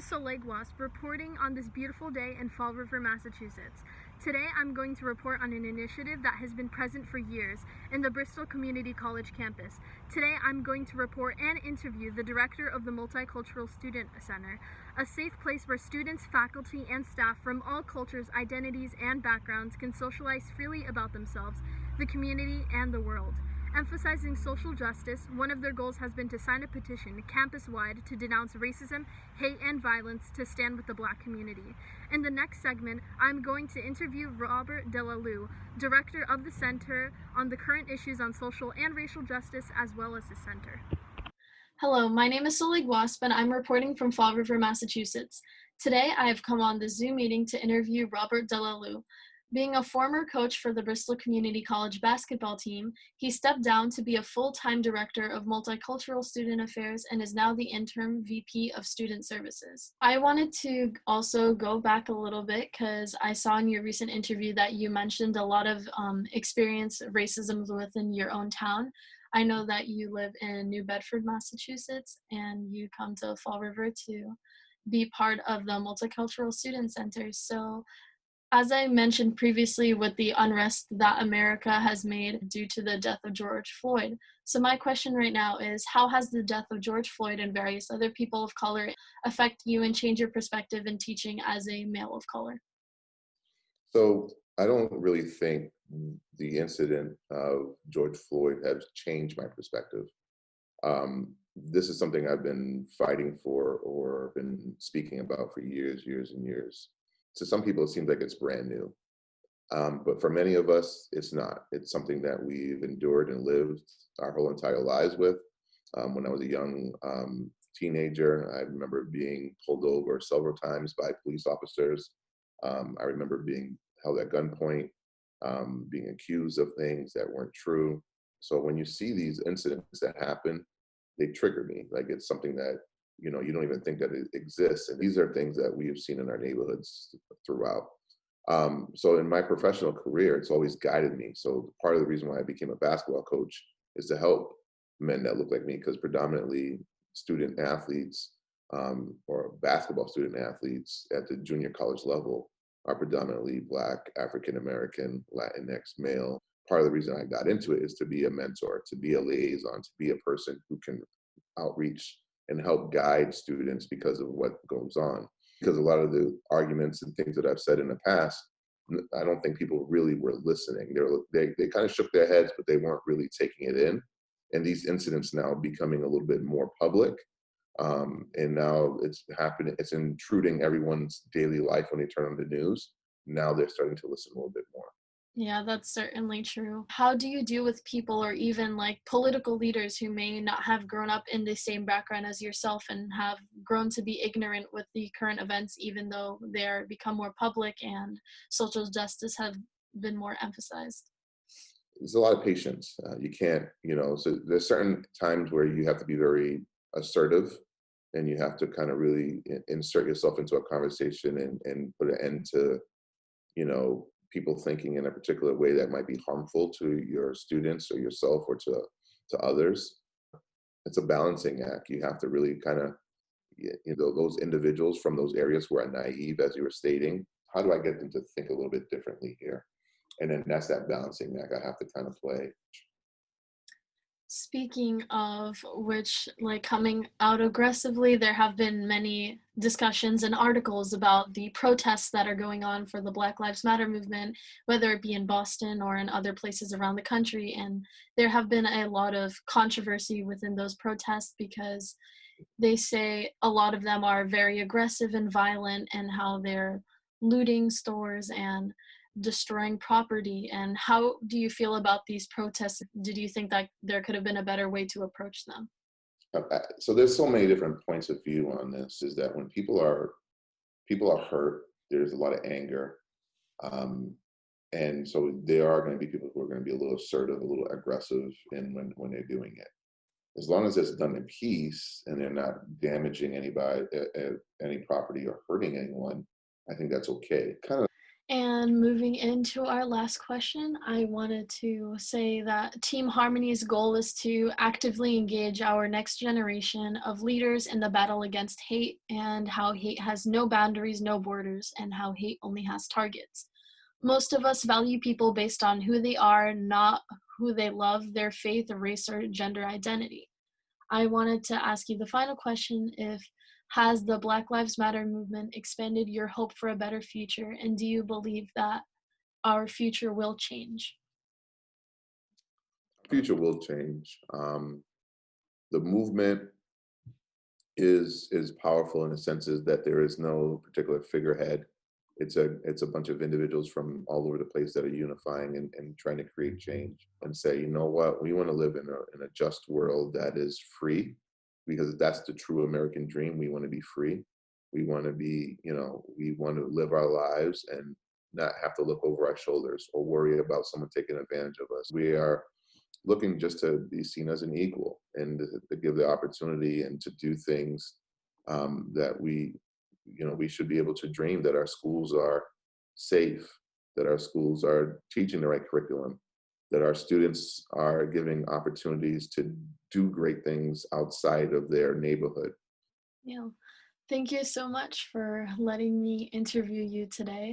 Soleei reporting on this beautiful day in Fall River, Massachusetts. Today I'm going to report on an initiative that has been present for years in the Bristol Community College campus. Today I'm going to report and interview the director of the Multicultural Student Center, a safe place where students, faculty, and staff from all cultures, identities, and backgrounds can socialize freely about themselves, the community, and the world. Emphasizing social justice, one of their goals has been to sign a petition campus-wide to denounce racism, hate, and violence to stand with the Black community. In the next segment, I'm going to interview Robert Delalue, director of the center, on the current issues on social and racial justice as well as the center. Hello, my name is Soleei and I'm reporting from Fall River, Massachusetts. Today, I have come on the Zoom meeting to interview Robert Delalue. Being a former coach for the Bristol Community College basketball team, he stepped down to be a full-time director of multicultural student affairs and is now the interim VP of student services. I wanted to also go back a little bit because I saw in your recent interview that you mentioned a lot of experience racism within your own town. I know that you live in New Bedford, Massachusetts, and you come to Fall River to be part of the Multicultural Student Center. So as I mentioned previously with the unrest that America has made due to the death of George Floyd. So my question right now is, how has the death of George Floyd and various other people of color affect you and change your perspective in teaching as a male of color? So I don't really think the incident of George Floyd has changed my perspective. This is something I've been fighting for or been speaking about for years, years and years. To some people, it seems like it's brand new. But for many of us, it's not. It's something that we've endured and lived our whole entire lives with. When I was a young teenager, I remember being pulled over several times by police officers. I remember being held at gunpoint, being accused of things that weren't true. So when you see these incidents that happen, they trigger me. Like it's something that you don't even think that it exists. And these are things that we have seen in our neighborhoods throughout. So in my professional career, it's always guided me. So part of the reason why I became a basketball coach is to help men that look like me, because predominantly student athletes or basketball student athletes at the junior college level are predominantly Black, African American, Latinx, male. Part of the reason I got into it is to be a mentor, to be a liaison, to be a person who can outreach and help guide students because of what goes on. Because a lot of the arguments and things that I've said in the past, I don't think people really were listening. They kind of shook their heads, but they weren't really taking it in. And these incidents now becoming a little bit more public. And now it's happening, it's intruding everyone's daily life when they turn on the news. Now they're starting to listen a little bit more. Yeah, that's certainly true. How do you deal with people or even like political leaders who may not have grown up in the same background as yourself and have grown to be ignorant with the current events, even though they're become more public and social justice have been more emphasized? There's a lot of patience. You can't, so there's certain times where you have to be very assertive and you have to kind of really insert yourself into a conversation and put an end to, people thinking in a particular way that might be harmful to your students or yourself or to others. It's a balancing act. You have to really kind of, those individuals from those areas who are naive, as you were stating, how do I get them to think a little bit differently here? And then that's that balancing act I have to kind of play. Speaking of which, like coming out aggressively, there have been many discussions and articles about the protests that are going on for the Black Lives Matter movement, whether it be in Boston or in other places around the country. And there have been a lot of controversy within those protests because they say a lot of them are very aggressive and violent and how they're looting stores and destroying property. And how do you feel about these protests? Did you think that there could have been a better way to approach them? So there's so many different points of view on this. Is that when people are hurt, there's a lot of anger, and so there are going to be people who are going to be a little assertive, a little aggressive, in when they're doing it. As long as it's done in peace and they're not damaging anybody, any property or hurting anyone, I think that's okay. Kind of And moving into our last question, I wanted to say that Team Harmony's goal is to actively engage our next generation of leaders in the battle against hate and how hate has no boundaries, no borders, and how hate only has targets. Most of us value people based on who they are, not who they love, their faith, race, or gender identity. I wanted to ask you the final question if has the Black Lives Matter movement expanded your hope for a better future, and do you believe that our future will change? Future will change. The movement is powerful in the senses that there is no particular figurehead. It's a bunch of individuals from all over the place that are unifying and trying to create change and say, you know what, we want to live in a just world that is free, because that's the true American dream. We want to be free. We want to be, we want to live our lives and not have to look over our shoulders or worry about someone taking advantage of us. We are looking just to be seen as an equal and to give the opportunity and to do things that we should be able to dream, that our schools are safe, that our schools are teaching the right curriculum, that our students are giving opportunities to do great things outside of their neighborhood. Yeah. Thank you so much for letting me interview you today.